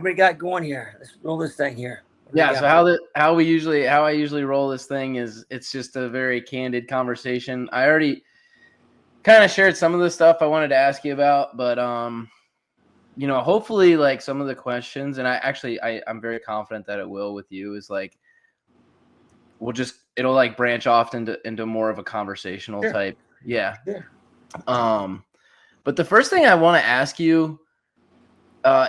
we got going here? Let's roll this thing here. Yeah. So how I usually roll this thing is it's just a very candid conversation. I already kind of shared some of the stuff I wanted to ask you about, but hopefully like some of the questions, and I'm very confident that it will with you, is like it'll like branch off into more of a conversational type. Yeah. Sure. But the first thing I want to ask you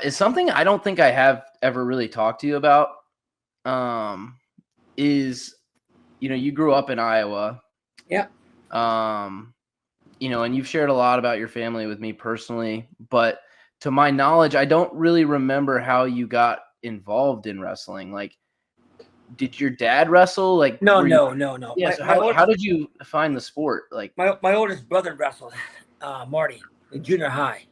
is something I don't think I have ever really talked to you about. Is you grew up in Iowa. Yeah. And you've shared a lot about your family with me personally, but to my knowledge, I don't really remember how you got involved in wrestling. Like, did your dad wrestle? Like, no. Yeah. So how did you find the sport? Like, my oldest brother wrestled, Marty, in junior high,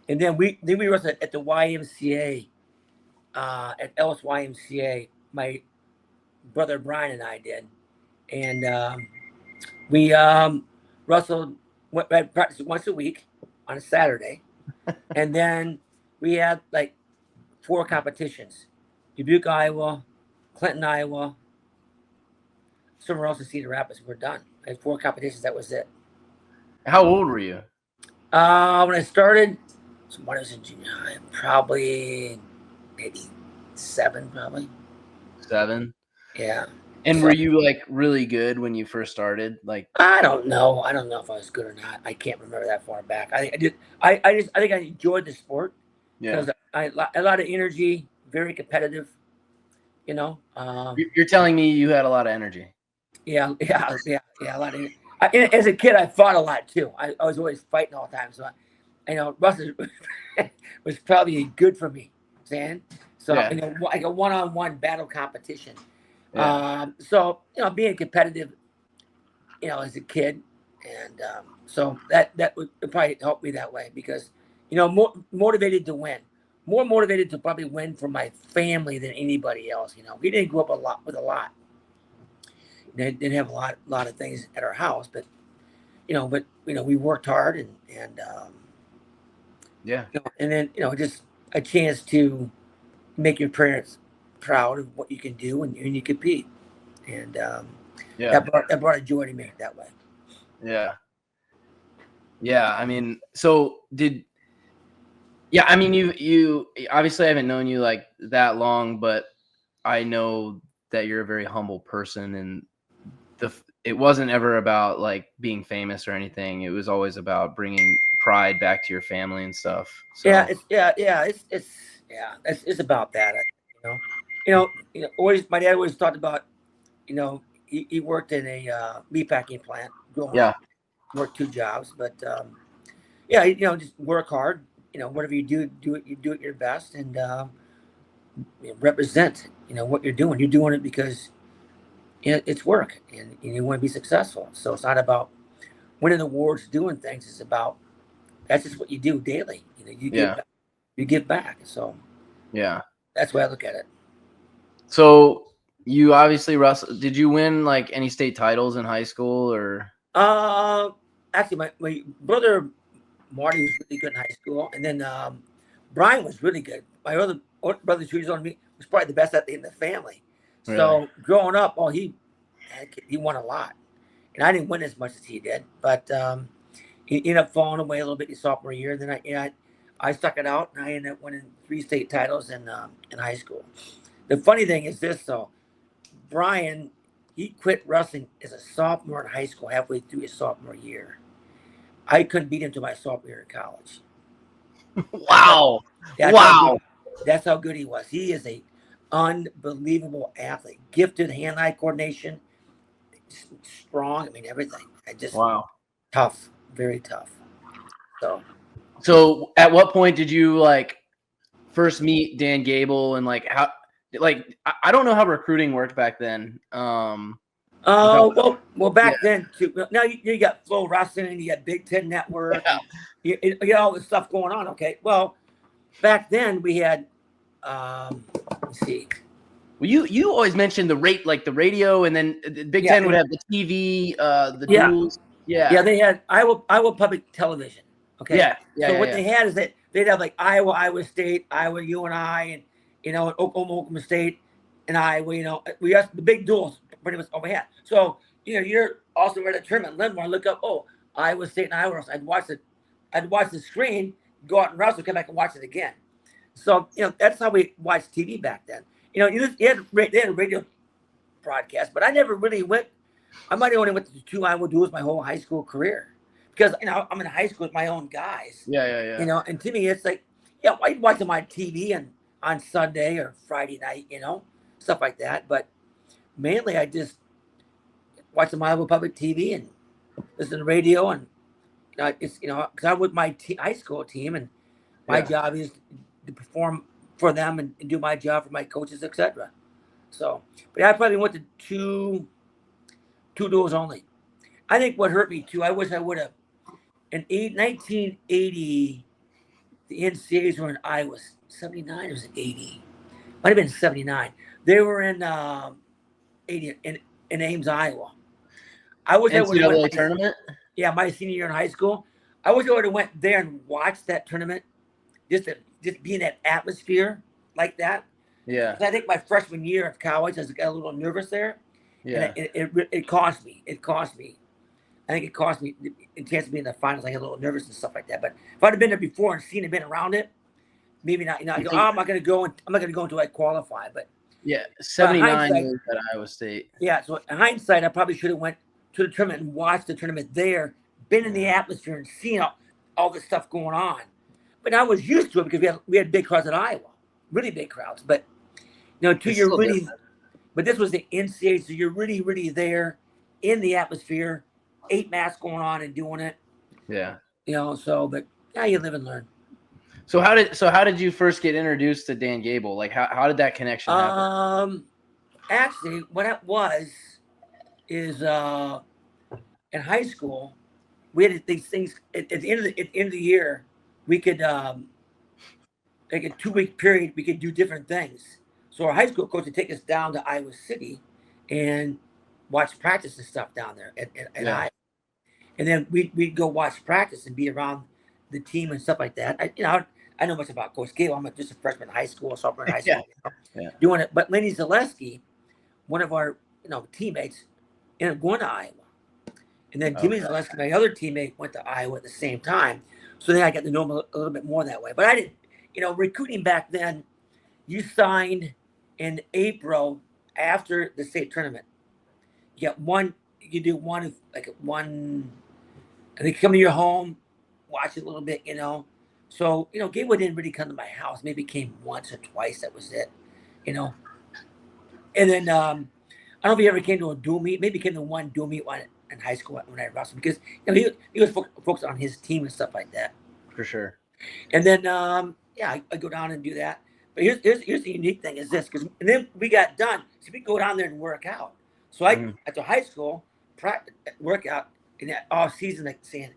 and then we wrestled at the YMCA, at Ellis YMCA. My brother Brian and I did, and we wrestled. Went practice once a week on a Saturday, and then we had like 4 competitions: Dubuque, Iowa, Clinton, Iowa, somewhere else in Cedar Rapids. We're done. I had 4 competitions. That was it. How old were you? When I started, when I was in junior high, probably maybe 7, probably. 7? Yeah. And were you like really good when you first started? Like, I don't know if I was good or not. I can't remember that far back. I think I think I enjoyed the sport. Yeah. Because I a lot of energy, very competitive. You're telling me you had a lot of energy. Yeah, a lot of. As a kid, I fought a lot too. I was always fighting all the time. So, wrestling was probably good for me, Stan. So, like a one-on-one battle competition. Yeah. So, being competitive, as a kid, and so that would probably help me that way because, more motivated to win, more motivated to probably win for my family than anybody else. We didn't grow up with a lot. They didn't have a lot of things at our house, but we worked hard and yeah, and then just a chance to make your parents proud of what you can do and you compete, and that brought a joy to me that way. Yeah. I mean, so you obviously haven't known you like that long, but I know that you're a very humble person, and it wasn't ever about like being famous or anything. It was always about bringing pride back to your family and stuff. So. It's about that. Always my dad always talked about, he worked in a meatpacking plant growing up, worked 2 jobs, but just work hard. Whatever you do it your best and represent. What you're doing. You're doing it because it's work and you want to be successful. So it's not about winning awards, doing things. It's about that's just what you do daily. You give back. So that's the way I look at it. So you obviously wrestled. Did you win like any state titles in high school or? Actually, my brother Marty was really good in high school, and then Brian was really good. My other brother, who's on me, was probably the best in the family. So growing up, he won a lot, and I didn't win as much as he did, but he ended up falling away a little bit his sophomore year. Then I stuck it out, and I ended up winning 3 state titles in high school. The funny thing is this, though, Brian, he quit wrestling as a sophomore in high school, halfway through his sophomore year. I couldn't beat him to my sophomore year in college. Wow! That's how good he was. He is a unbelievable athlete, gifted hand-eye coordination, strong. I mean, everything. Tough, very tough. So at what point did you like first meet Dan Gable and like how? Like I don't know how recruiting worked back then. Well, back then too. Now you got Flow Wrestling, you got Big Ten Network, you got all this stuff going on. Okay, well, back then we had. Let's see. Well, you always mentioned the radio, and then Big Ten would have the TV, the duels. Yeah, they had Iowa Public Television. Okay. They had is that they'd have like Iowa State, Iowa UNI, you know, Oklahoma State and Iowa, you know, we got the big duels pretty much overhead. So, you know, you're also at a tournament, Linmore, look up, oh, Iowa State and Iowa. I'd watch the screen, go out and wrestle, come back and watch it again. So, you know, that's how we watched TV back then. You know, they had a radio broadcast, but I never really went. I might have only went to 2 Iowa duels my whole high school career because, you know, I'm in high school with my own guys. Yeah. You know, and to me, it's like, yeah, I'd watch them on TV and on Sunday or Friday night, you know, stuff like that. But mainly, I just watch the Iowa Public TV and listen to radio, and it's, you know, because I'm with my high school team, and my job is to perform for them and do my job for my coaches, etc. So, but I probably went to two duels only. I think what hurt me too, I wish I would have. In 1980, the NCAAs were in Iowa. 79 or was it 80? Might have been 79. They were in 80 in Ames, Iowa. I wish I would have NCAA tournament. Yeah, my senior year in high school. I wish I would have went there and watched that tournament, just be in that atmosphere like that. Yeah. I think my freshman year of college, I got a little nervous there. Yeah. And it cost me. It cost me. I think it cost me a chance to be in the finals. I got a little nervous and stuff like that. But if I'd have been there before and seen it, been around it, maybe not. You know, I go, I'm not going to go until I qualify. But yeah, 79 was at Iowa State. Yeah, so in hindsight, I probably should have went to the tournament and watched the tournament there, been in the atmosphere and seen all the stuff going on. But I was used to it because we had big crowds at Iowa, really big crowds. But you know, but this was the NCAA, so you're really, really there in the atmosphere, 8 masks going on and doing it. Yeah. You know, so but yeah, you live and learn. So how did you first get introduced to Dan Gable? Like how did that connection happen? Actually, what it was is in high school, we had these things at the end of the year, we could like a 2-week period, we could do different things. So our high school coach would take us down to Iowa City and watch practice and stuff down there at Iowa. And then we'd go watch practice and be around the team and stuff like that. I know much about Coach Gable. I'm just a freshman in high school, sophomore in high school, doing it. But Lenny Zaleski, one of our teammates, ended up going to Iowa. And then Jimmy Zaleski, my other teammate, went to Iowa at the same time. So then I got to know him a little bit more that way. But I didn't, recruiting back then, you signed in April after the state tournament. You do one, and they come to your home, watch it a little bit, So, Gable didn't really come to my house. Maybe came once or twice. That was it, And then I don't know if he ever came to a dual meet. Maybe came to one dual meet in high school when I wrestled because he was focused on his team and stuff like that. For sure. And then I go down and do that. But here's the unique thing is this, and then we got done. So we go down there and work out. So at the high school work out in that off season, like saying,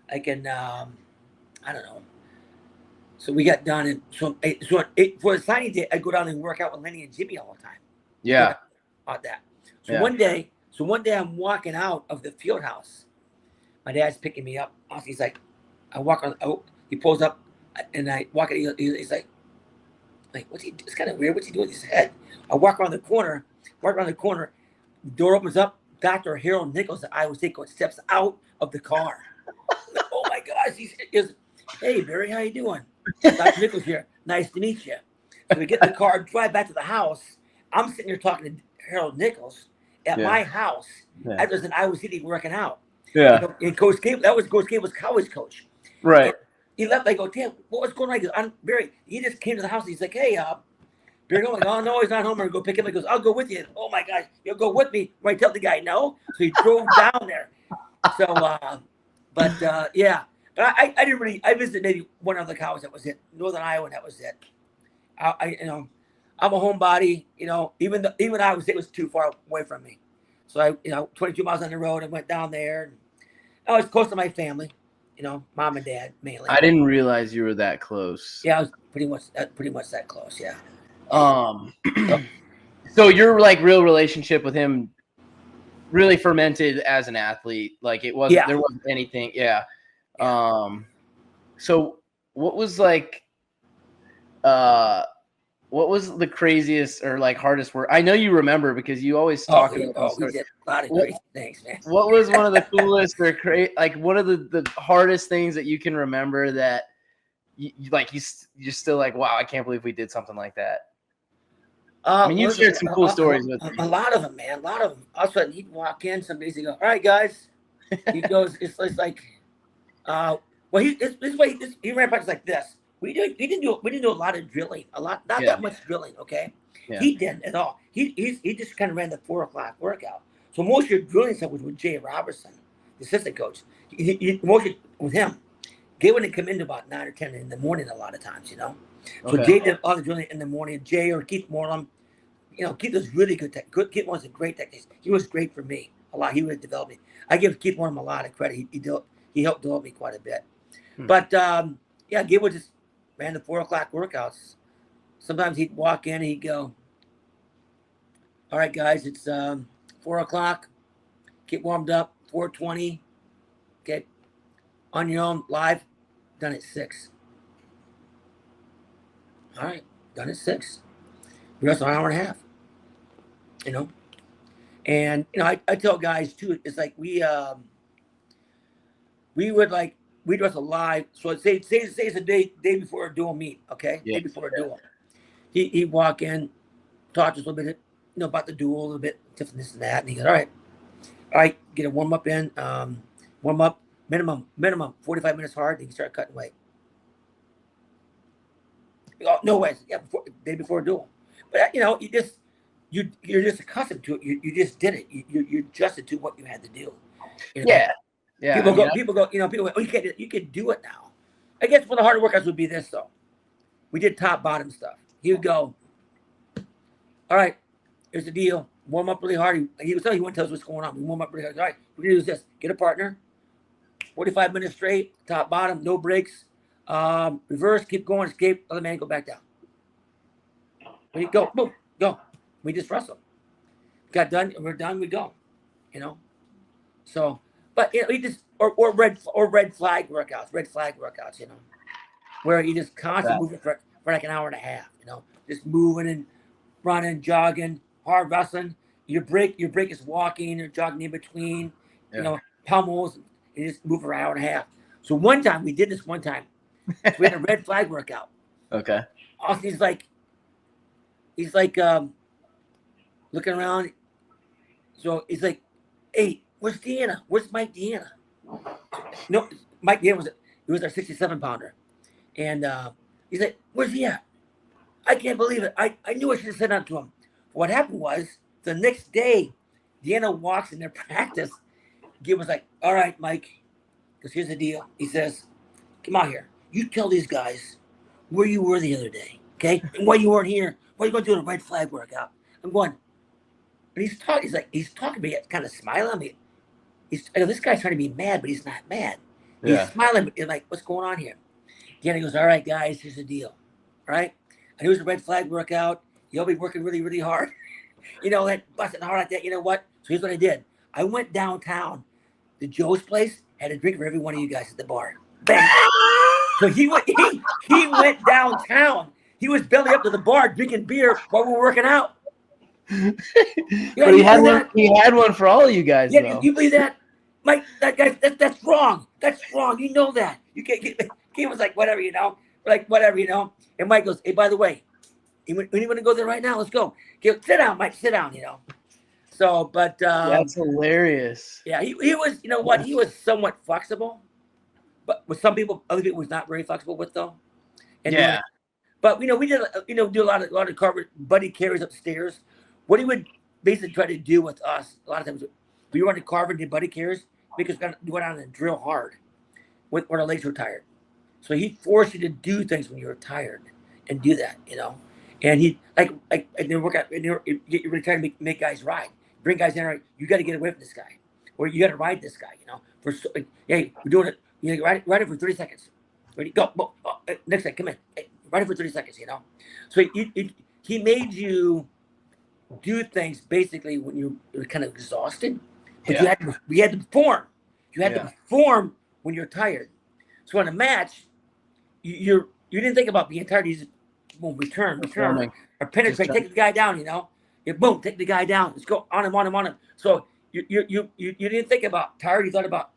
I don't know. So we got done, and so for the signing day, I go down and work out with Lenny and Jimmy all the time. Yeah. About that. So one day I'm walking out of the field house. My dad's picking me up. He's like, I walk on. He pulls up, and I walk. He's like, what's he? It's kind of weird. What's he doing with his head? I walk around the corner. The door opens up. Dr. Harold Nichols, the Iowa State coach, steps out of the car. Oh my gosh! He goes, "Hey Barry, how you doing? Dr. Nichols here. Nice to meet you." So we get in the car, drive back to the house. I'm sitting here talking to Harold Nichols at my house. I was in Iowa City working out. Yeah. And Coach Gable, that was Coach Gable's college coach. Right. And he left. I go, damn, what was going on? He goes, I'm Barry. He just came to the house. He's like, hey, Barry, I'm like, oh no, he's not home. I'm gonna go pick him. He goes, I'll go with you. Oh my gosh, you'll go with me. When I tell the guy no, so he drove down there. So, yeah. But I didn't really. I visited maybe one other college. That was it. Northern Iowa. And that was it. I'm a homebody. Even Iowa State was too far away from me. So I, 22 miles on the road. I went down there. And I was close to my family. Mom and dad mainly. I didn't realize you were that close. Yeah, I was pretty much that close. Yeah. So your real relationship with him really fermented as an athlete. Like it wasn't. Yeah. There wasn't anything. Yeah. So what was what was the craziest or like hardest work? I know you remember because you always talk about these we stories. did a lot of What- crazy things, man. What was one of the coolest or like one of the hardest things that you can remember that you're still like, wow, I can't believe we did something like that. I mean, you've shared some cool stories with me. A lot of them, man. A lot of them. All of a sudden, he'd walk in. Somebody's go, "All right, guys." He goes, "It's like, well, he ran practice like this. We didn't do a lot of drilling. Not that much drilling. Okay, he didn't at all. He just kind of ran the 4 o'clock workout. So most of your drilling stuff was with Jay Robertson, the assistant coach. With him. Jay wouldn't come in about 9 or 10 in the morning a lot of times, So Jay did all the drilling in the morning. Jay or Keith Moreland, Keith was really good. Keith was a great technician. He was great for me a lot. He would develop me. I give Keith Moreland a lot of credit. He helped develop me quite a bit. But Gay would just ran the 4 o'clock workouts. Sometimes he'd walk in and he'd go, "All right, guys, it's 4 o'clock. Get warmed up. 4:20. Okay, on your own, live. Done at 6. All right, done at 6. Rest an hour and a half. And I tell guys too. It's like we'd wrestle live. So say it's the day before a dual meet. Okay, day before a duel. He'd walk in, talk to us a little bit, about the duel, a little bit, different this and that, and he goes, all right, get a warm up in, warm up minimum 45 minutes hard. Then you start cutting weight. Oh, no way, day before a duel. But you're just accustomed to it. You just did it. You adjusted to what you had to do. Yeah. People go. Oh, you can do it now. I guess one of the harder workouts would be this though. We did top bottom stuff. He would go, all right, here's the deal. Warm up really hard. He would tell us what's going on. We warm up really hard. All right, we're gonna do this. Get a partner. 45 minutes straight, top bottom, no breaks. Reverse, keep going, escape, other man, go back down. When you go, boom, go. We just wrestle. Got done, we're done, we go. So, but we just or red flag workouts, where you just constantly moving for like an hour and a half, just moving and running, jogging, hard wrestling. Your break is walking or jogging in between, pummels, and you just move for an hour and a half. So one time we did this we had a red flag workout. Okay. Austin, he's like looking around. So he's like, "Hey, where's Deanna? Where's Mike Deanna?" No, Mike Deanna was our 67-pounder. And he's like, "Where's he at? I can't believe it. I knew I should have said that to him." What happened was the next day, Deanna walks in their practice. Gil was like, "All right, Mike, because here's the deal." He says, "Come out here. You tell these guys where you were the other day, okay? And why you weren't here. Why you going to do a red flag workout?" I'm going, and he's talking to me, kind of smiling at me. This guy's trying to be mad, but he's not mad. He's smiling, and like, "What's going on here?" Deanna goes, "All right, guys, here's the deal. All right? And here's a red flag workout. You'll be working really, really hard. That busting hard like that. You know what? So here's what I did. I went downtown to Joe's place, had a drink for every one of you guys at the bar. Bang. So he went downtown. He was belly up to the bar drinking beer while we were working out. But he had one for all of you guys. Yeah, though. you believe that? Mike, that guy, that's wrong. That's wrong. You know that. You can't get. He was like, whatever, And Mike goes, "Hey, by the way, you want to go there right now? Let's go. Sit down, Mike. Sit down. So, but that's hilarious. Yeah, he was. You know what? He was somewhat flexible, but with other people, was not very flexible with though. And but we did do a lot of carver buddy carries upstairs. What he would basically try to do with us a lot of times, we were on the carver and did buddy carries because we went out and drill hard when our legs were tired. So he'd force you to do things when you were tired and do that, And he like and then work out and you're trying to make guys ride, bring guys in. Right, you got to get away from this guy, or you got to ride this guy. Hey, we're doing it. Ride it for 30 seconds. Ready? Go. Next thing, come in. Hey, ride it for 30 seconds. So he made you do things basically when you were kind of exhausted, but you had to perform. You had to perform when you're tired. So in a match, you didn't think about being tired. You just boom, return, Performing. or penetrate, take the guy down. You boom, take the guy down. Let's go on him, on him, on him. So you didn't think about tired. You thought about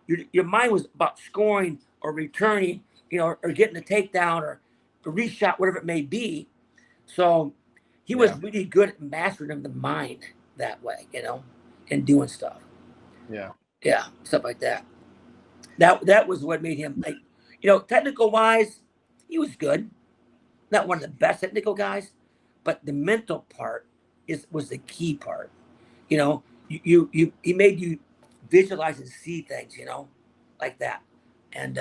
your mind was about scoring or returning, or getting a takedown or a reshot, whatever it may be. So he was really good at mastering the mind that way, and doing stuff. Yeah, stuff like that. That was what made him technical wise, he was good. Not one of the best technical guys, but the mental part was the key part. He made you visualize and see things, like that, and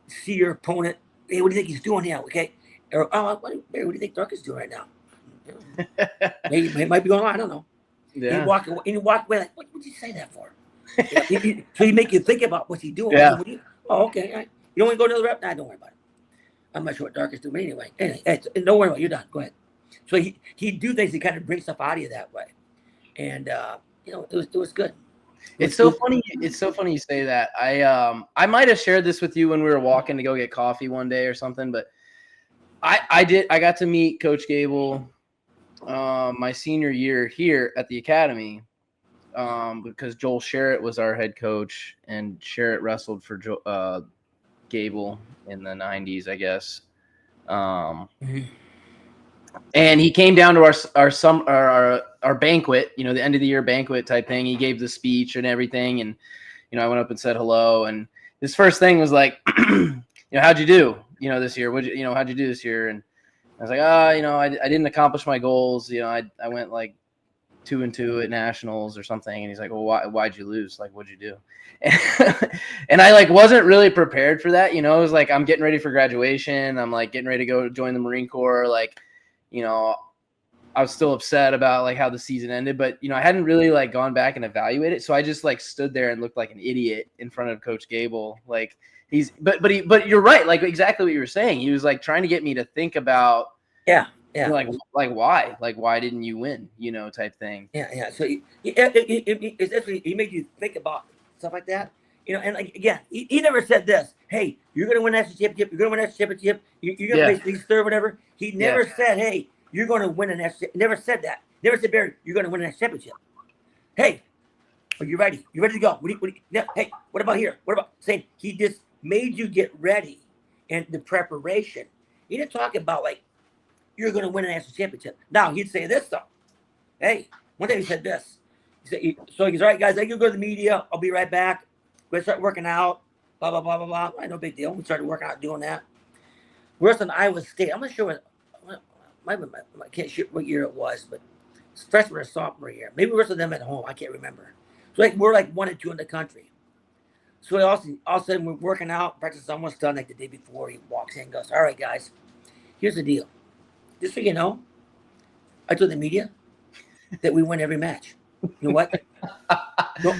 see your opponent. Hey, what do you think he's doing now? Okay, or what do you think Dark is doing right now? Maybe he might be going on. I don't know. Yeah. He walk away like, what would you say that for? So he make you think about what's he doing. Yeah. Okay. All right. You don't want to go to another rep? Nah, don't worry about it. I'm not sure what Dark is doing anyway. Hey, don't worry about it. You're done. Go ahead. So he'd do things to kind of bring stuff out of you that way. And, it was good. It's so funny. It's so funny you say that. I might have shared this with you when we were walking to go get coffee one day or something, but I got to meet Coach Gable my senior year here at the academy, because Joel Sherritt was our head coach, and Sherritt wrestled for Gable in the 90s, I guess. And he came down to our banquet, the end of the year banquet type thing. He gave the speech and everything, and I went up and said hello. And his first thing was like, how'd you do? This year, how'd you do this year? And I was like, I didn't accomplish my goals. I went like 2-2 at nationals or something. And he's like, well, why'd you lose? Like, what'd you do? And I wasn't really prepared for that. It was like, I'm getting ready for graduation. I'm like getting ready to go join the Marine Corps. I was still upset about how the season ended, but I hadn't really gone back and evaluated. So I just stood there and looked like an idiot in front of Coach Gable. But you're right. Exactly what you were saying. He was trying to get me to think about, why didn't you win, type thing. Yeah. So he made you think about stuff like that, and again, he never said this. Hey, you're going to win that championship. You're going to win that championship. You're going to play league third, whatever. He never said, hey, you're going to win an national. Never said that. Never said, Barry, you're going to win a championship. Hey, are you ready? You ready to go? Hey, what about here? What about saying he just made you get ready and the preparation? He didn't talk about you're going to win a national championship. Now he'd say this though. Hey, one day he said this. He's all right, guys. I can go to the media. I'll be right back. We're going to start working out. Blah blah blah blah blah. No big deal. We started working out, doing that. We're in Iowa State. I'm not sure I can't sure what year it was, but it's freshman or sophomore year. Maybe we wrestled them at home. I can't remember. So we're 1 and 2 in the country. So all of a sudden we're working out. Practice is almost done. The day before, he walks in and goes, all right, guys, here's the deal. Just so you know, I told the media that we win every match. You know what? Don't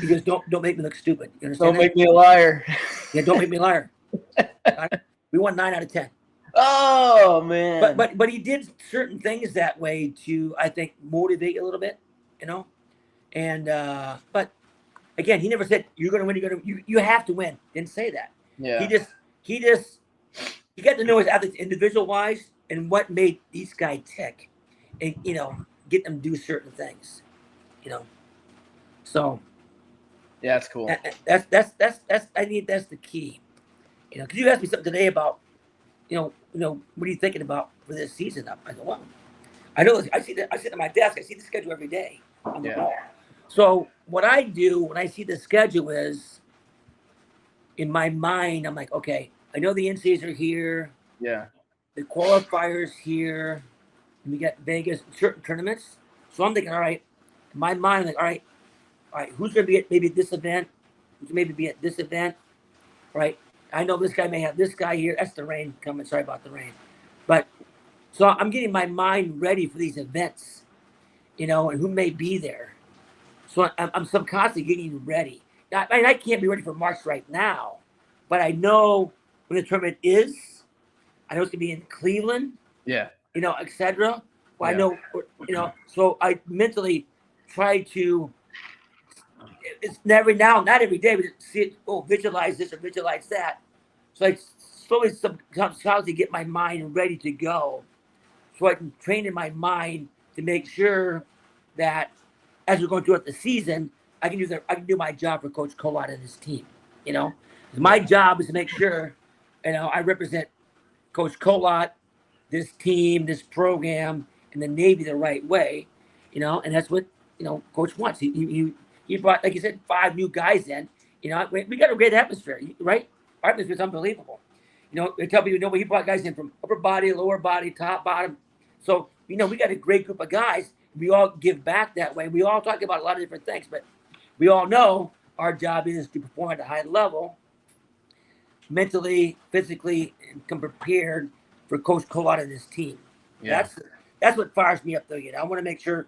make me look stupid. You understand? Don't make me a liar. Yeah, don't make me a liar. We won 9 out of 10. Oh man! But he did certain things that way to, I think, motivate you a little bit, And but again, he never said you're going to win. You have to win. Didn't say that. Yeah. He got to know his athletes individual wise and what made each guy tick, and get them to do certain things, So yeah, that's cool. That's I think that's the key, because you asked me something today about, what are you thinking about for this season? I go, well, I know I sit at my desk. I see the schedule every day on the ball. So what I do when I see the schedule is, in my mind, I'm like, okay, I know the NCAAs are here. Yeah. The qualifiers here. And we got Vegas, certain tournaments. So I'm thinking, all right, in my mind, all right, who's going to be at maybe this event? Who's maybe be at this event? Right? I know this guy may have this guy here. That's the rain coming. Sorry about the rain. But so I'm getting my mind ready for these events, and who may be there. So I'm subconsciously getting ready. Now, I can't be ready for March right now, but I know when the tournament is. I know it's going to be in Cleveland. Yeah. etc. Well, yeah. I know, so I mentally try to, it's not every day, but see it, visualize this or visualize that. So I slowly subconsciously get my mind ready to go, so I can train in my mind to make sure that as we're going throughout the season, I can do my job for Coach Colot and his team. You know, my job is to make sure, I represent Coach Colot, this team, this program, and the Navy the right way. And that's what Coach wants. He brought, like you said, 5 new guys in. We got a great atmosphere, right? Our atmosphere is unbelievable. I tell people, he brought guys in from upper body, lower body, top, bottom. So, we got a great group of guys. We all give back that way. We all talk about a lot of different things, but we all know our job is to perform at a high level, mentally, physically, and come prepared for Coach Colot and his team. Yeah. That's what fires me up, though. I want to make sure,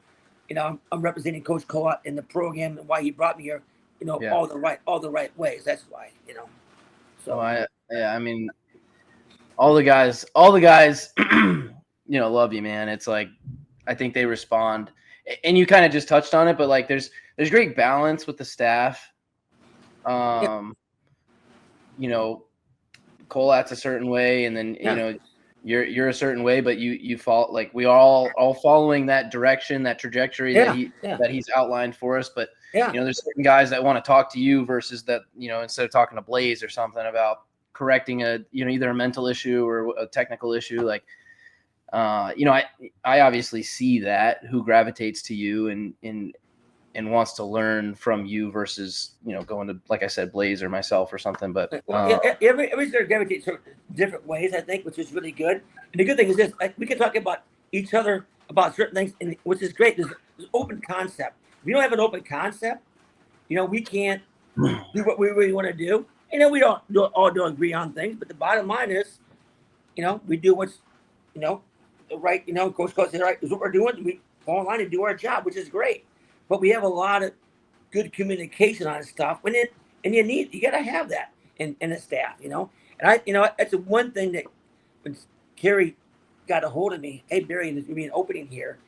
I'm representing Coach Colot in the program and why he brought me here, all the right ways. That's why, So I mean, all the guys, love you, man. It's like, I think they respond, and you kind of just touched on it, but like, there's great balance with the staff. Colot's a certain way, and then you're a certain way, but you fall, like, we all following that direction, that trajectory that he's outlined for us. But there's certain guys that want to talk to you versus that, instead of talking to Blaze or something about correcting either a mental issue or a technical issue. Like, I obviously see that, who gravitates to you and wants to learn from you versus, going to, like I said, Blaze or myself or something. But everybody's going to gravitate different ways, I think, which is really good. And the good thing is this: we can talk about each other about certain things, and which is great. There's open concept. If you don't have an open concept, we can't do what we really want to do. We don't all agree on things, but the bottom line is, we do what's, the right. Coach said, right, is what we're doing. We fall in line and do our job, which is great. But we have a lot of good communication on stuff. And you got to have that in the staff, And that's the one thing that when Kerry got a hold of me, hey, Barry, there's going to be an opening here,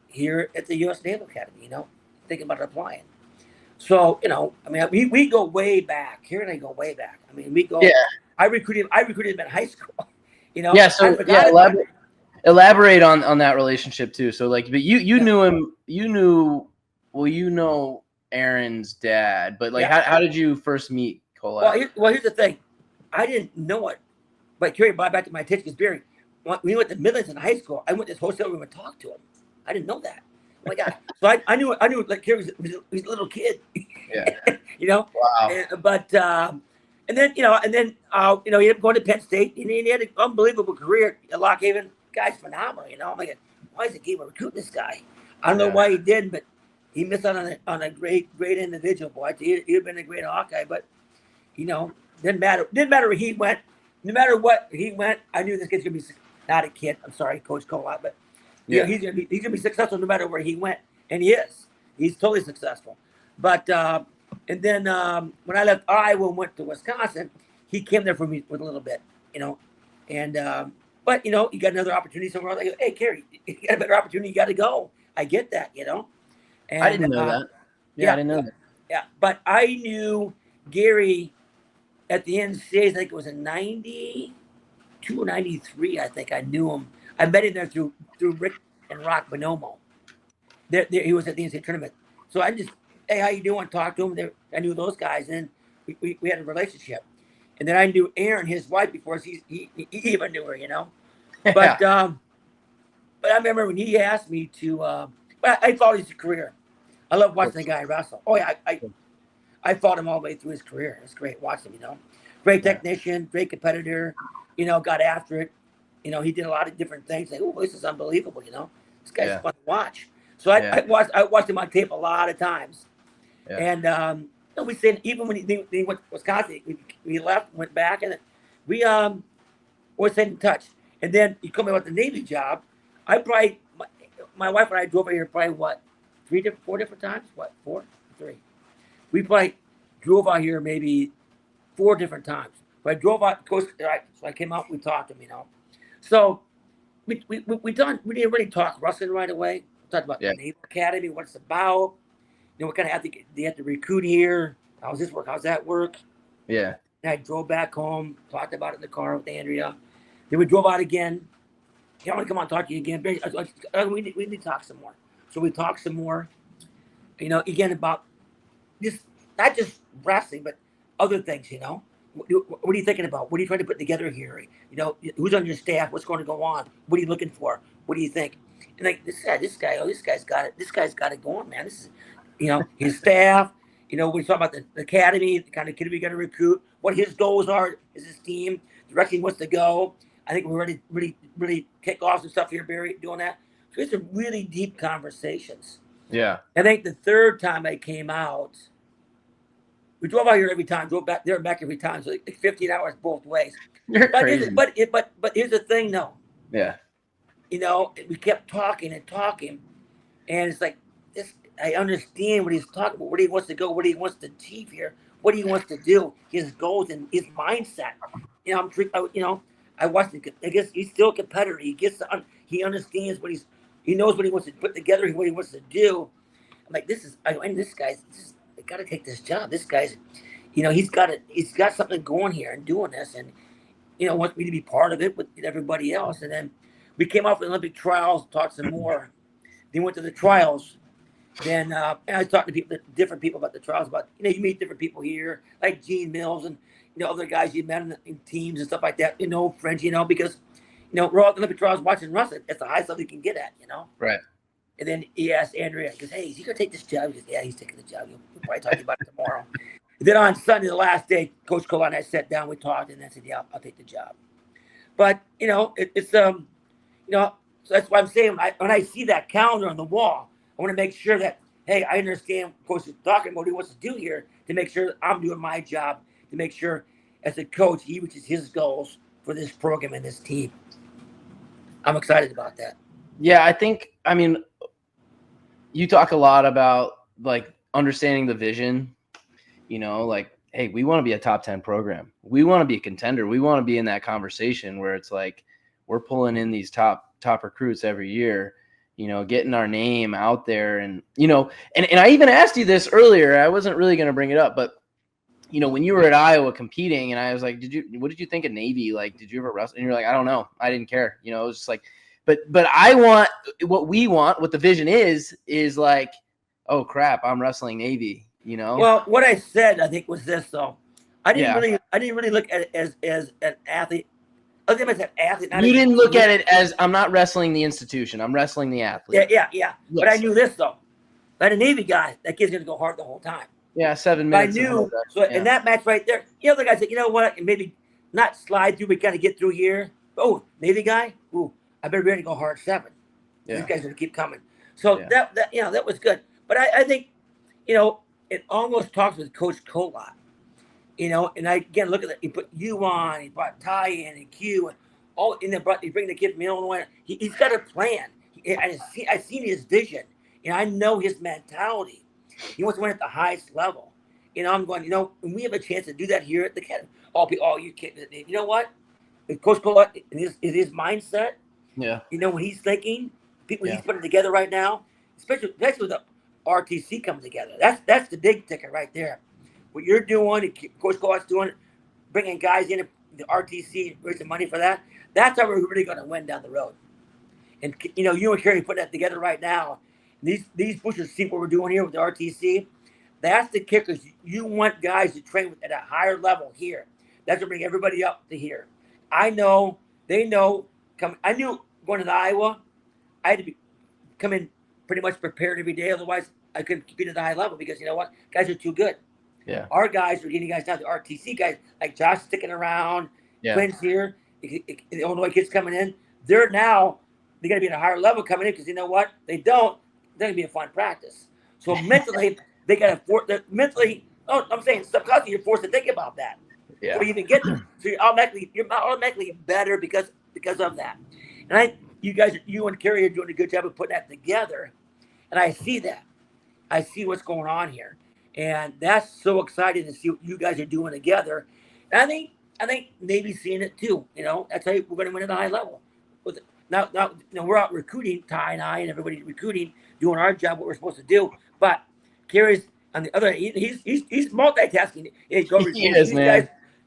here at the U.S. Naval Academy, thinking about applying. So, we go way back. Kerry and I go way back. We go. Yeah. I recruited him in high school. Yeah. So elaborate on that relationship too. So, like, but you knew him. You know Aaron's dad, but like, how did you first meet Colot? Well, here's the thing. I didn't know it, but Kerry brought back to my attention, because Barry, when we went to Midlands in high school, I went to this hotel room and talked to him. I didn't know that. Oh my God. So I knew like Kerry was a little kid. Yeah. Wow. And then he ended up going to Penn State, and he had an unbelievable career at Lock Haven. Guy's phenomenal. I'm like, why is the game recruiting this guy? I don't know why he did, but he missed out on a great individual. Boy, he'd have been a great Hawkeye, but didn't matter where he went. No matter what he went, I knew this kid's gonna be not a kid. I'm sorry, Coach Colot, but he's gonna be successful no matter where he went, and he is. He's totally successful. But and then when I left Iowa and went to Wisconsin, he came there for me with a little bit, and but you got another opportunity somewhere else. I go, hey, Kerry, you got a better opportunity. You got to go. I get that, And, I didn't know that. Yeah, I didn't know that. Yeah, but I knew Gary at the NCAAs. I think it was in '92 or '93. I think I knew him. I met him there through Rick and Rock Bonomo. There, he was at the NCAA tournament. So I just, hey, how you doing? Talk to him. I knew those guys, and we had a relationship. And then I knew Aaron, his wife, before he even knew her, But but I remember when he asked me to. But I followed his career. I love watching the guy wrestle. Oh yeah, I followed him all the way through his career. It's great watching him. Great technician, great competitor. Got after it. He did a lot of different things. Like, oh, this is unbelievable. This guy's fun to watch. So I watched him on tape a lot of times. Yeah. And we said, even when he went to Wisconsin, we left, went back, and we always stayed in touch. And then he told me about the Navy job. I probably, my wife and I drove over here probably, 4 different times? 4? 3. We probably drove out here maybe 4 different times. But I drove out the coast, right? So I came out, we talked to him, So we didn't really talk wrestling right away. We talked about the Naval Academy, what it's about. What kind of athlete do you have to recruit here? How's this work? How's that work? Yeah. and I drove back home, talked about it in the car with Andrea. Then we drove out again. Hey, I want to come on and talk to you again. We need to talk some more. So we talked some more, again about just not just wrestling, but other things, What are you thinking about? What are you trying to put together here? Who's on your staff? What's going to go on? What are you looking for? What do you think? And like this guy's got it. This guy's got it going, man. This is, his staff. We talk about the academy, the kind of kid we got to recruit, what his goals are, is his team, the direction he wants to go. I think we're ready, really, really kick off some stuff here, Barry, doing that. So it's some really deep conversations. Yeah. I think the third time I came out, we drove out here every time, drove back there and back every time, so like 15 hours both ways. You're crazy. But here's the thing, though. Yeah. We kept talking and talking, and it's like this. I understand what he's talking about, where he wants to go, what he wants to achieve here, what he wants to do, his goals and his mindset. I watched him. I guess he's still a competitor. He understands he knows what he wants to put together, what he wants to do. I'm like, I got to take this job. This guy's, he's got something going here and doing this, and wants me to be part of it with everybody else. And then we came off the Olympic trials, talked some more. Then went to the trials. Then and I talked to different people about the trials. About you meet different people here, like Gene Mills and other guys you met in teams and stuff like that. Friends, because we're all at the Olympic trials watching wrestling. That's the highest level you can get at. Right. And then he asked Andrea, he goes, "Hey, is he gonna take this job?" He goes, "Yeah, he's taking the job. We'll probably talk to you about it tomorrow." And then on Sunday, the last day, Coach Cole and I sat down, we talked, and I said, "Yeah, I'll take the job." But it's so that's why I'm saying when I see that calendar on the wall, I want to make sure that, hey, I understand Coach is talking about what he wants to do here, to make sure that I'm doing my job, to make sure as a coach he reaches his goals for this program and this team. I'm excited about that. Yeah, I mean, you talk a lot about like understanding the vision, like, hey, we want to be a top 10 program. We want to be a contender. We want to be in that conversation where it's like we're pulling in these top recruits every year, getting our name out there. And, and I even asked you this earlier. I wasn't really going to bring it up, but, when you were at Iowa competing and I was like, what did you think of Navy? Like, did you ever wrestle? And you're like, I don't know. I didn't care. It was just like, but I want what the vision is like, oh crap, I'm wrestling Navy, Well, what I said, I think, was this though. I didn't really look at it as an athlete. I think as an athlete. You didn't look at it as I'm not wrestling the institution. I'm wrestling the athlete. Yeah. Yes. But I knew this though. Like a Navy guy, that kid's gonna go hard the whole time. Yeah, 7 minutes. I knew. So in that match right there, the guy said, "You know what? Maybe not slide through, but kind of get through here." Oh, Navy guy. Ooh, I better be ready to go hard 7. Yeah. These guys are gonna keep coming. So that was good. But I think, it almost talks with Coach Kolot. And I again look at that. He put you on. He brought Ty in and Q and all. And then he bring the kid from Illinois. He's got a plan. I've seen his vision. I know his mentality. He wants to win at the highest level. I'm going. And we have a chance to do that here at the academy. You kids. You know what? If Coach Kolot is his mindset. Yeah. When he's thinking, people he's putting together right now, especially with the RTC coming together. That's the big ticket right there. What you're doing, Coach Kolot's doing, bringing guys in, the RTC, raising money for that. That's how we're really going to win down the road. And you and Kerry putting that together right now. These pushers see what we're doing here with the RTC. That's the kickers. You want guys to train at a higher level here. That's to bring everybody up to here. I know, they know. I knew going to Iowa, I had to come in pretty much prepared every day. Otherwise, I couldn't compete at the high level because you know what? Guys are too good. Yeah. Our guys are getting guys down. The RTC guys, like Josh sticking around, Quinn's here, the Illinois kids coming in. They're got to be at a higher level coming in because you know what? They don't. They're going to be a fun practice. So mentally, they got to force. I'm saying subconsciously, you're forced to think about that. Yeah. Before you even get there. So you're automatically better because of that. And you and Kerry are doing a good job of putting that together. And I see that. I see what's going on here. And that's so exciting to see what you guys are doing together. And I think Navy's seeing it too. That's how we're going to win at a high level. Now, we're out recruiting, Ty and I and everybody recruiting, doing our job, what we're supposed to do. But Kerry's on the other, he's multitasking. Hey, go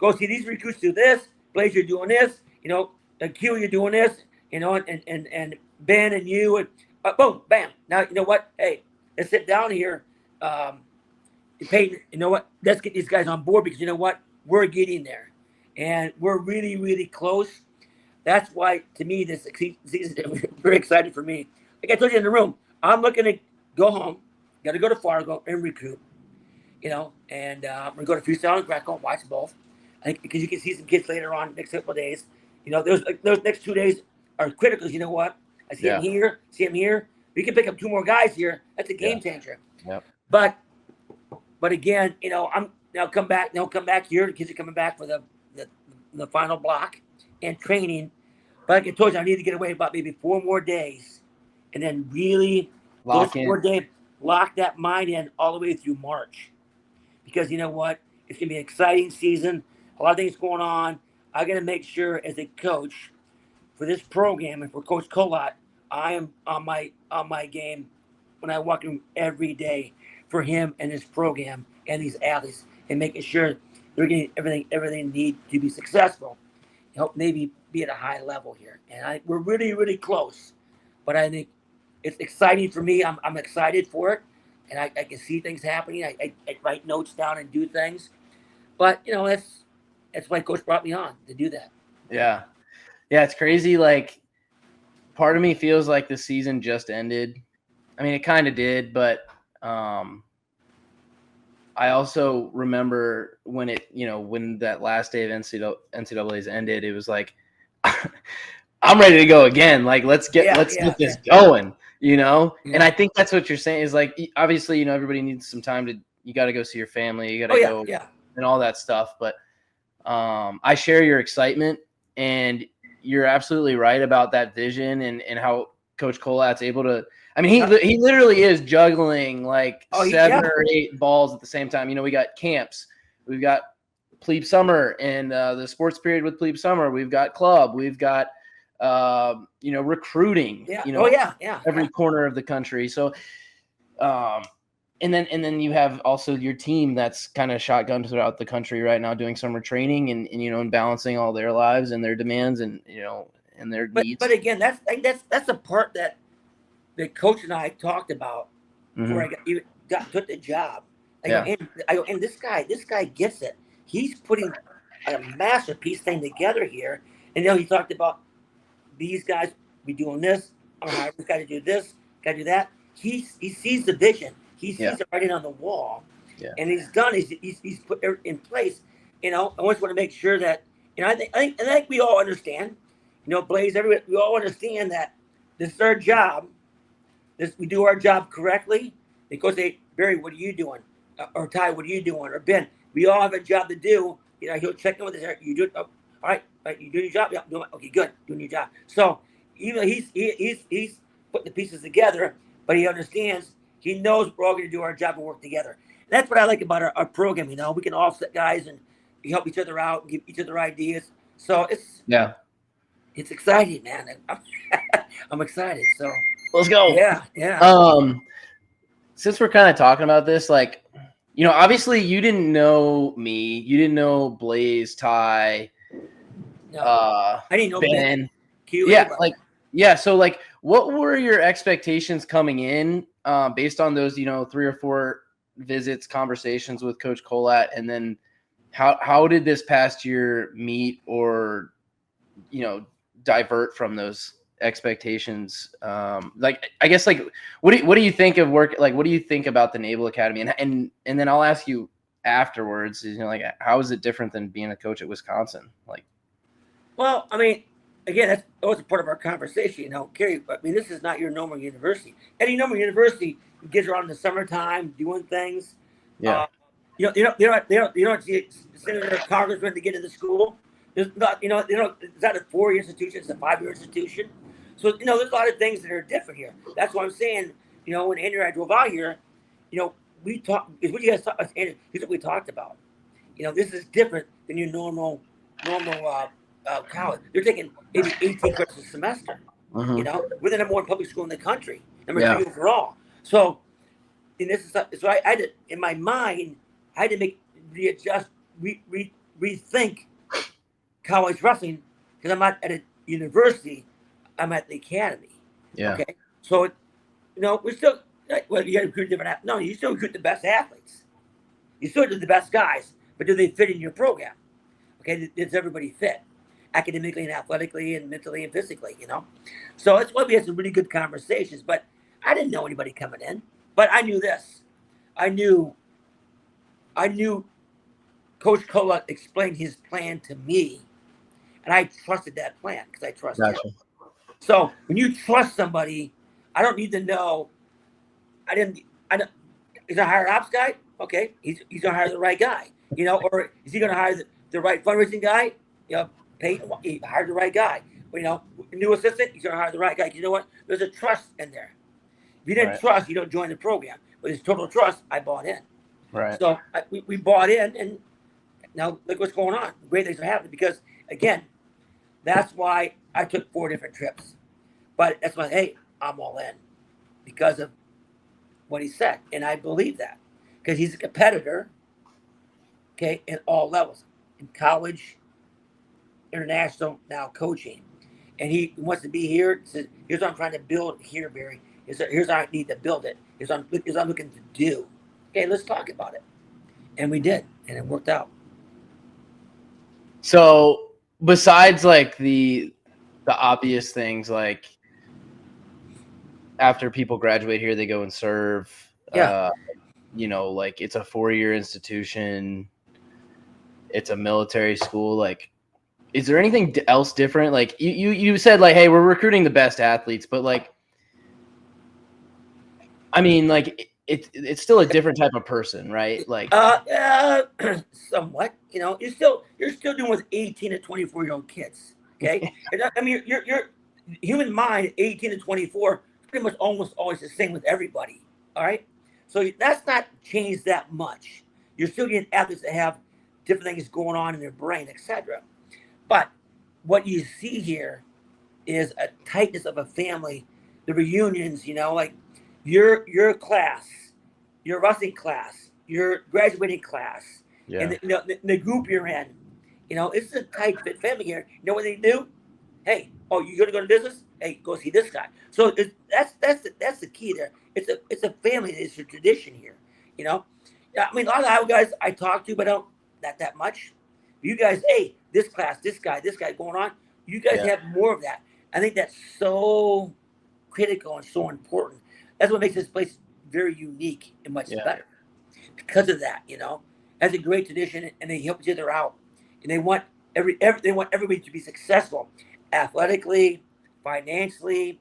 go see these recruits do this. Blaze, you're doing this. Q, you're doing this. And Ben and you and boom, bam. Now you know what? Hey, let's sit down here. Peyton, you know what? Let's get these guys on board because you know what? We're getting there, and we're really, really close. That's why, to me, this season is very exciting for me. Like I told you in the room, I'm looking to go home. Got to go to Fargo and recruit. And we're going to go to Freestyle and Greco and watch both. I think because you can see some kids later on next couple of days. Those next 2 days are critical. You know what? I see him here, see him here. We can pick up 2 more guys here. That's a game changer. Yep. But again, they'll come back here. The kids are coming back for the final block and training. But like I told you, I need to get away about maybe 4 more days, and then really lock that mind in all the way through March. Because you know what, it's gonna be an exciting season. A lot of things going on. I'm gonna make sure as a coach for this program and for Coach Kolat, I am on my game when I walk in every day for him and his program and these athletes, and making sure they're getting everything they need to be successful. Help Navy be at a high level here, and we're really, really close. But I think it's exciting for me. I'm excited for it, and I can see things happening. I write notes down and do things, but that's why Coach brought me on to do that. Yeah, it's crazy. Like, part of me feels like the season just ended. I mean, it kind of did, but I also remember when when that last day of NCAA's ended, it was like, I'm ready to go again. Like, let's get this going, Yeah. And I think that's what you're saying is like, obviously, everybody needs some time you got to go see your family. You got to go and all that stuff. But I share your excitement, and you're absolutely right about that vision and how Coach Kolat's able to, I mean, he literally is juggling like 7 or 8 balls at the same time. We got camps, we've got Plebe Summer and the sports period with Plebe Summer. We've got club, we've got, recruiting, every corner of the country. So, and then you have also your team that's kind of shotgun throughout the country right now doing summer training and balancing all their lives and their demands and their needs. But again, that's a part that Coach and I talked about before I took the job. And this guy gets it. He's putting a masterpiece thing together here. And he talked about these guys be doing this. We got to do this, got to do that. He sees the vision. He sees it writing on the wall. Yeah. And he's done. He's put it in place. I just want to make sure that I think we all understand. Blaze, everybody, we all understand that this is our job. We do our job correctly. Because Barry, what are you doing? Or Ty, what are you doing? Or Ben, we all have a job to do. He'll check in with us. You do it. All right, you do your job. Yeah, doing it. Okay, good, doing your job. So even he's putting the pieces together, but he understands. He knows we're all going to do our job and work together. And that's what I like about our program. We can offset guys and we help each other out and give each other ideas. So it's exciting, man. I'm excited. So let's go. Yeah. Since we're kind of talking about this, like, obviously you didn't know me, you didn't know Blaze, Ty, no, I didn't know Ben. Q. So like, what were your expectations coming in, based on those, 3 or 4 visits, conversations with Coach Kolat, and then how did this past year meet or, divert from those expectations? I guess, like, what do you think of work? Like, what do you think about the Naval Academy? And then I'll ask you afterwards, how is it different than being a coach at Wisconsin? Like, well, I mean, again, that was a part of our conversation, Kerry. I mean, this is not your normal university. Any normal university, kids are out in the summertime doing things. Yeah. They don't see Senator Congressman to get into school. There's not, it's not a 4-year institution; it's a 5-year institution. So there's a lot of things that are different here. That's why I'm saying, when Andrew and I drove out here, we talked. Is what you guys talked. Here's what we talked about. This is different than your normal college. They're taking maybe 18 credits a semester. We're the number 1 public school in the country, number 3 overall. So, and this is so I had to, in my mind, I had to readjust rethink college wrestling because I'm not at a university. I'm at the academy. Yeah. Okay. So, we're still, well, you got to recruit different. No, you still recruit the best athletes. You still do the best guys, but do they fit in your program? Okay. Does everybody fit academically and athletically and mentally and physically, So that's why we had some really good conversations, but I didn't know anybody coming in, but I knew this. I knew Coach Kola explained his plan to me, and I trusted that plan because I trust him. Gotcha. So when you trust somebody, I don't need to know. I don't. He's a hire ops guy. Okay, he's gonna hire the right guy. Or is he gonna hire the right fundraising guy? Peyton, he hired the right guy. New assistant, he's gonna hire the right guy. You know what? There's a trust in there. If you didn't trust, you don't join the program. But it's total trust. I bought in. Right. So we bought in, and now look what's going on. Great things are happening because, again, that's why I took 4 different trips. But that's why, hey, I'm all in because of what he said. And I believe that because he's a competitor, okay, in all levels, in college, international, now coaching. And he wants to be here. Says, here's what I'm trying to build here, Barry. Here's how I need to build it. Here's what I'm looking to do. Okay, let's talk about it. And we did, and it worked out. So besides like the obvious things, like after people graduate here, they go and serve. Yeah. Like it's a 4-year institution. It's a military school. Like, is there anything else different? Like you said, like, hey, we're recruiting the best athletes, but like, I mean, like it's still a different type of person, right? Like, somewhat. You're still dealing with 18 to 24-year-old kids. Okay, I mean, your human mind, 18 to 24, pretty much almost always the same with everybody. All right, so that's not changed that much. You're still getting athletes that have different things going on in their brain, etc. But what you see here is a tightness of a family. The reunions, like your class, your wrestling class, your graduating class, and the group you're in. It's a tight fit family here. You know what they do? Hey, you gonna go to business? Hey, go see this guy. So that's the key there. It's a family. It's a tradition here. I mean, a lot of the Iowa guys I talk to, but don't not that much. You guys, hey, this class, this guy going on. You guys have more of that. I think that's so critical and so important. That's what makes this place very unique and much better because of that. That's a great tradition, and they help each other out, and they want everybody to be successful, athletically, financially,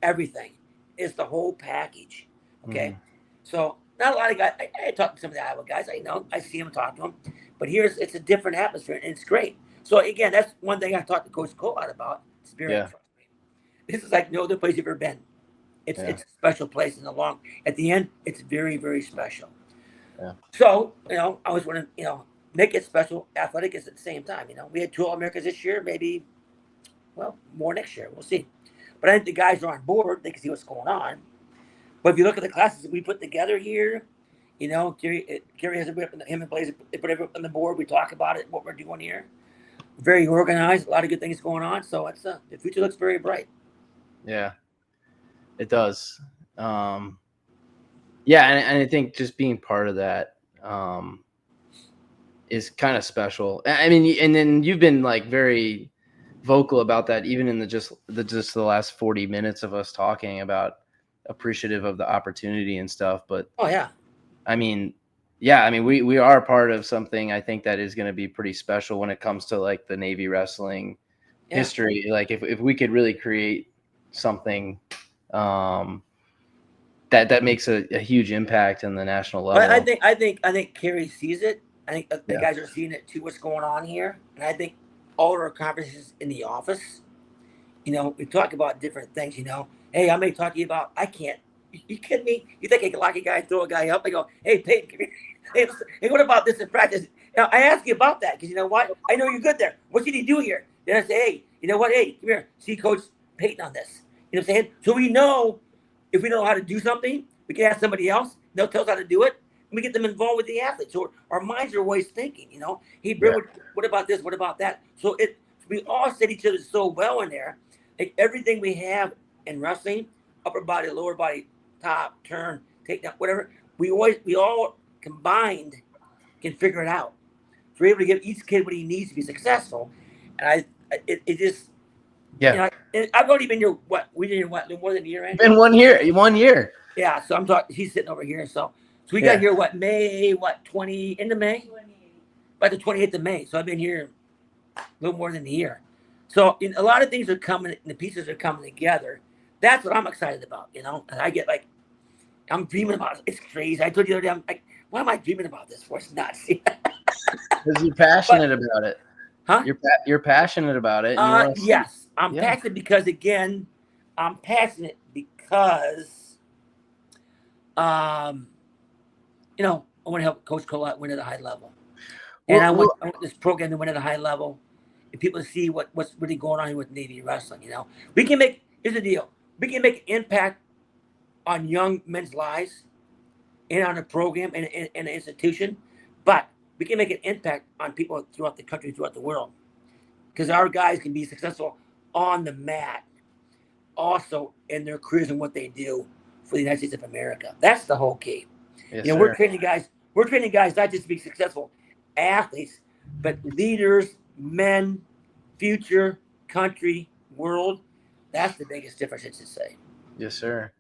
everything. It's the whole package. Okay, so not a lot of guys. I talk to some of the Iowa guys. I see them and talk to them, but it's a different atmosphere, and it's great. So again, that's one thing I talked to Coach Cole about. Spirit trust me. This is like no other place you've ever been. It's a special place at the end, it's very, very special. Yeah. So, I always want to, make it special. Athletic is at the same time. We had 2 All-Americans this year, maybe, more next year. We'll see. But I think the guys are on board. They can see what's going on. But if you look at the classes that we put together here, Gary has him and Blaze, they put everything on the board. We talk about it, what we're doing here. Very organized, a lot of good things going on. So it's the future looks very bright. Yeah. It does. And I think just being part of that is kind of special. I mean, and then you've been like very vocal about that, even in the last 40 minutes of us talking about appreciative of the opportunity and stuff. But I mean, we are a part of something I think that is going to be pretty special when it comes to like the Navy wrestling history. Like if we could really create something that makes a huge impact in the national level. I think Kerry sees it. I think the guys are seeing it too. What's going on here? And I think all of our conversations in the office, we talk about different things. Hey, I may talk to you about. I can't. You kidding me? You think I can lock a guy, throw a guy up? I go, hey, Peyton, come here. Hey, what about this in practice? I ask you about that because you know what? I know you're good there. What did he do here? Then I say, hey, you know what? Hey, come here. See Coach Peyton on this. You know what I'm saying? So we know if we know how to do something, we can ask somebody else. They'll tell us how to do it. we get them involved with the athletes. So our minds are always thinking, hey, Yeah. Bill, what about this? What about that? So we all set each other so well in there. Like everything we have in wrestling, upper body, lower body, top, turn, takedown, whatever, we all combined can figure it out. So we're able to give each kid what he needs to be successful. And it just, Yeah. I've only been here, we did here, more than a year, Andrew? Been 1 year. 1 year. Yeah, so I'm talking. He's sitting over here. So we Yeah. got here May 20 into May, by the 28th of May. So I've been here a little more than a year. So a lot of things are coming, and the pieces are coming together. That's what I'm excited about, And I get I'm dreaming about it. It's crazy. I told you the other day, I'm like, why am I dreaming about this for? It's nuts. Because you're passionate about it. Huh? You're passionate about it. And you wanna yes, I'm passionate because I'm passionate because I want to help Coach Colette win at a high level. And I want this program to win at a high level, and people to see what's really going on here with Navy wrestling. We can here's the deal: we can make an impact on young men's lives, and on a program and an institution, but we can make an impact on people throughout the country, throughout the world, because our guys can be successful on the mat, also in their careers and what they do for the United States of America. That's the whole key. Yes, we're training guys. We're training guys not just to be successful athletes, but leaders, men, future, country, world. That's the biggest difference, I should say. Yes, sir.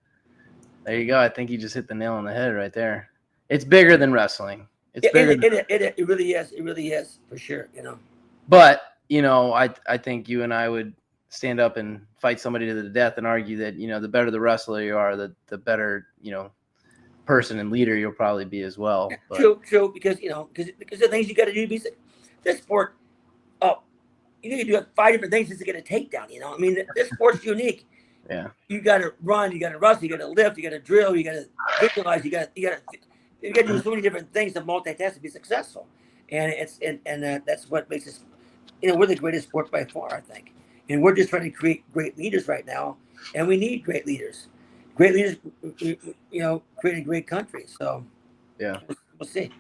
There you go. I think you just hit the nail on the head right there. It's bigger than wrestling. It's bigger. It really is. It really is, for sure. But I think you and I would stand up and fight somebody to the death and argue that the better the wrestler you are, the better person and leader you'll probably be as well. But. True, because the things you got to do to be this sport. You do 5 different things just to get a takedown. This sport's unique. Yeah. You got to run, you got to wrestle, you got to lift, you got to drill, you got to visualize, you got to do so many different things to multitask to be successful. And that's what makes us. We're the greatest sport by far, I think. And we're just trying to create great leaders right now, and we need great leaders. Great leaders, create a great country. So, yeah, we'll see.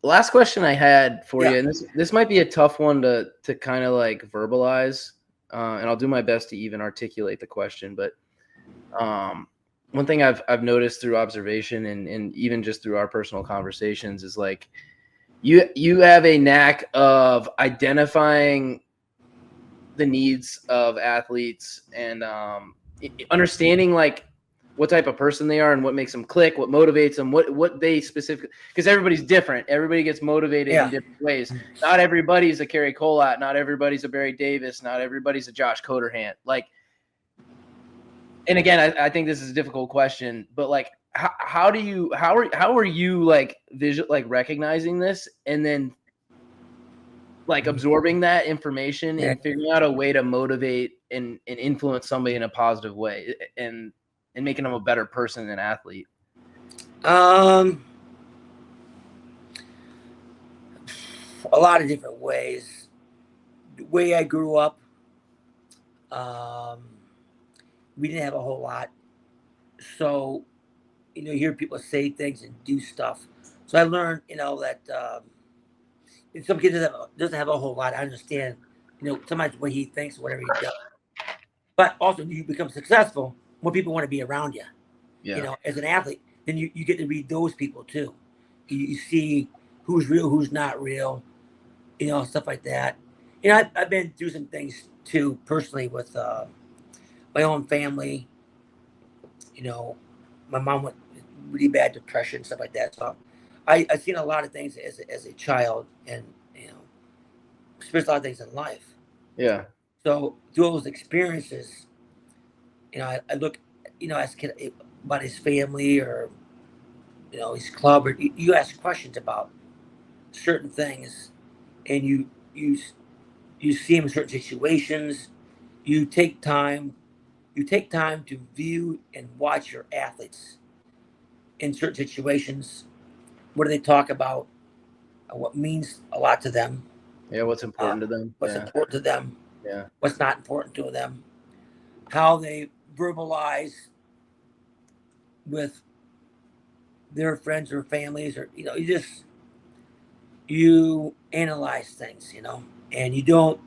Last question I had for you, and this might be a tough one to kind of verbalize, and I'll do my best to even articulate the question. But one thing I've noticed through observation and even just through our personal conversations is you have a knack of identifying the needs of athletes and understanding what type of person they are and what makes them click, what motivates them, what they specifically, because everybody's different. Everybody gets motivated in different ways. Not everybody's a Kerry Collat. Not everybody's a Barry Davis. Not everybody's a Josh Coderhant. And again, I think this is a difficult question, but how are you recognizing this and then absorbing that information and figuring out a way to motivate and influence somebody in a positive way and making them a better person and athlete? A lot of different ways. The way I grew up, we didn't have a whole lot. So, you hear people say things and do stuff. So I learned, that some kids doesn't have a whole lot. I understand, sometimes what he thinks, whatever he does. But also, you become successful, more people want to be around you. Yeah. As an athlete, then you get to read those people too. You see who's real, who's not real, stuff like that. I've been through some things too personally with my own family. My mom went really bad depression, stuff like that. So I've seen a lot of things as a child, and experienced a lot of things in life. Yeah. So through those experiences, I look, as a kid about his family or his club, or you ask questions about certain things, and you see him in certain situations. You take time to view and watch your athletes in certain situations. What do they talk about? What means a lot to them? Yeah, what's important to them? What's important to them? Yeah. What's not important to them? How they verbalize with their friends or families, or you analyze things, and you don't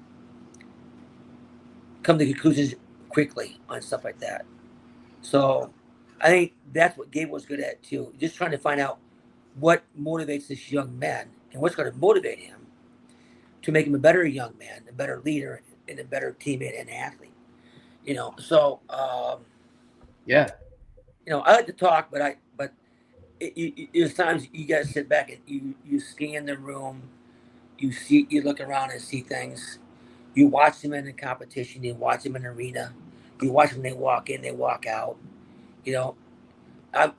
come to conclusions quickly on stuff like that. So I think that's what Gabe was good at too. Just trying to find out what motivates this young man and what's going to motivate him to make him a better young man, a better leader, and a better teammate and athlete. So Yeah. I like to talk, but there's times you got to sit back and you scan the room, you look around and see things. You watch them in the competition, you watch them in the arena, you watch them, they walk in, they walk out. Like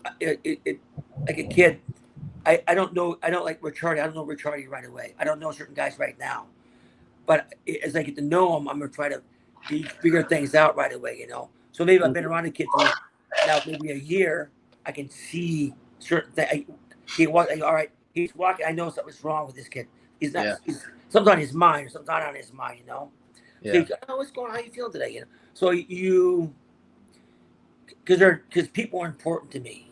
a kid, I don't know, I don't like Ricciardi. I don't know Ricciardi right away. I don't know certain guys right now, but as I get to know them, I'm gonna try to figure things out right away. So maybe I've been around a kid for now maybe a year. I can see certain things. He walk, all right, he's walking. I know something's wrong with this kid. He's not. Yeah. He's something on his mind, or something not on his mind. Yeah. So you go, oh, what's going on? How you feel today? So because people are important to me.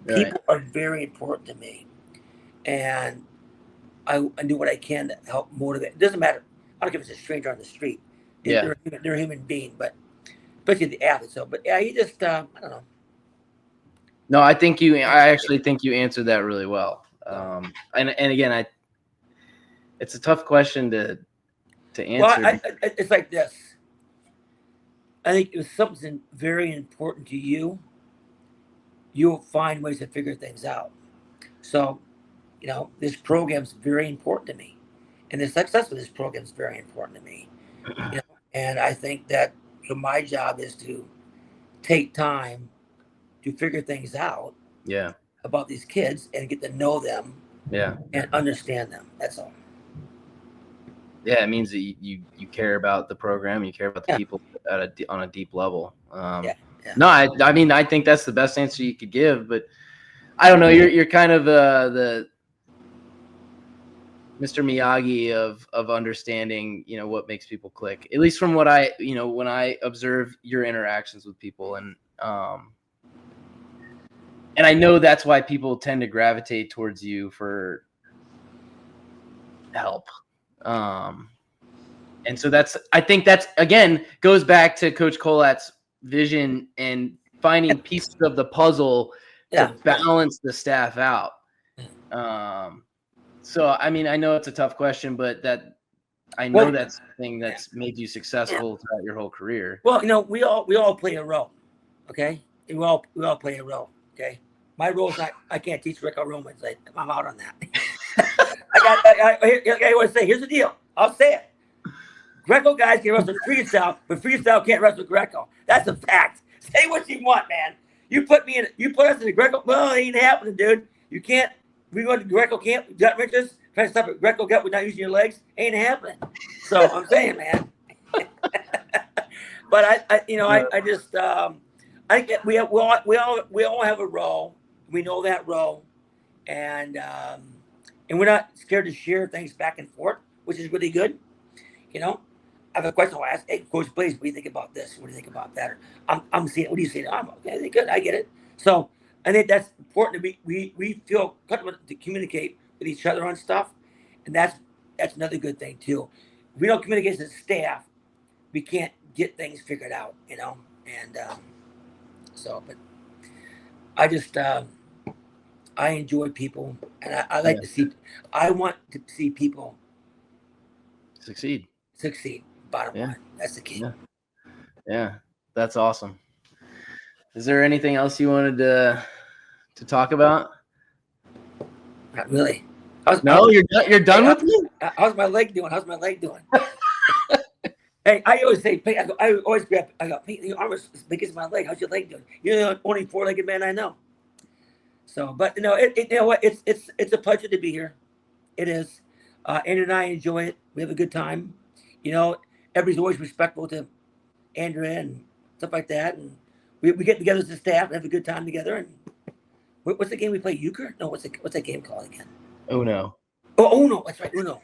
Right. People are very important to me, and I do what I can to help motivate. It doesn't matter. I don't care if it's a stranger on the street. Yeah. They're a human being, but especially the athletes. So, but yeah, you just I don't know. No, I actually think you answered that really well. And again, it's a tough question to answer. Well, it's like this. I think if something very important to you, you'll find ways to figure things out. So, this program's very important to me, and the success of this program is very important to me. And I think that so my job is to take time to figure things out. Yeah. About these kids and get to know them. Yeah. And understand them. That's all. Yeah, it means that you care about the program, you care about the people on a deep level. No, I mean, I think that's the best answer you could give, but I don't know. You're kind of the Mr. Miyagi of understanding, what makes people click. At least from what when I observe your interactions with people, and I know that's why people tend to gravitate towards you for help. And so I think that's again goes back to Coach Colat's vision and finding pieces of the puzzle to balance the staff out. So I mean, I know it's a tough question, but that's the thing that's made you successful throughout your whole career. Well, we all play a role, okay? We all play a role, okay? My role is I can't teach Rico Romans. I'm out on that. I want to say, here's the deal. I'll say it. Greco guys can wrestle freestyle, but freestyle can't wrestle Greco. That's a fact. Say what you want, man. You put us in the Greco. Well, it ain't happening, dude. You can't. We go to Greco camp, gut wrenches, try to stop a Greco gut without using your legs. Ain't happening. So I'm saying, man. But I just I think we all have a role. We know that role, and we're not scared to share things back and forth, which is really good. I have a question I'll ask. Hey, Coach Blaze, what do you think about this? What do you think about that? Or, I'm seeing. What do you say? I'm okay. Good. I get it. So I think that's important to we feel comfortable to communicate with each other on stuff, and that's another good thing too. If we don't communicate as a staff, we can't get things figured out. And so, but I just I enjoy people, and I like to see. I want to see people succeed. Bottom line, that's the key. Yeah, that's awesome. Is there anything else you wanted to talk about? Not really. You're done with me? How's my leg doing? Hey, I always say, I always grab. I go, Pete, your arm is as big as my leg. How's your leg doing? You're the only four-legged man I know. So, but you know what? It's a pleasure to be here. It is. Andrew and I enjoy it. We have a good time. Everybody's always respectful to Andrew and stuff like that, and we get together as a staff and have a good time together. And what's the game we play? Euchre? No, what's that game called again? Uno. Oh, Uno. That's right, Uno.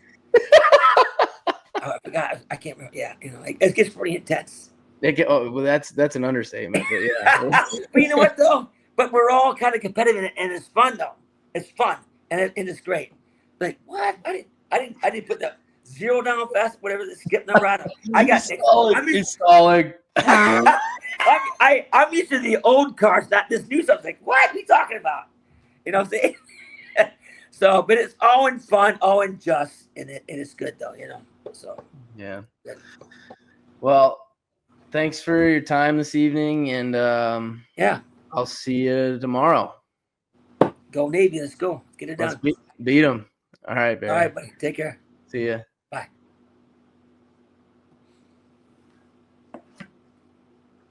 I forgot. I can't remember. Yeah, it gets pretty intense. Well, that's an understatement. But yeah. But you know what though? but we're all kind of competitive, and it's fun though. It's fun, and it's great. Like what? I didn't put the zero down fast, whatever the skip number on. I got He's stalling. I'm He's used, stalling. I'm used to the old cars, not this new stuff. Like what are we talking about? You know what I'm saying? So, but it's all in fun, all in just, and it's good though, you know. So Yeah. good. Well, thanks for your time this evening, and Yeah, I'll see you tomorrow. go Navy. Let's go. Let's get it Let's done. beat them. All right, Barry. All right, buddy. Take care. See ya.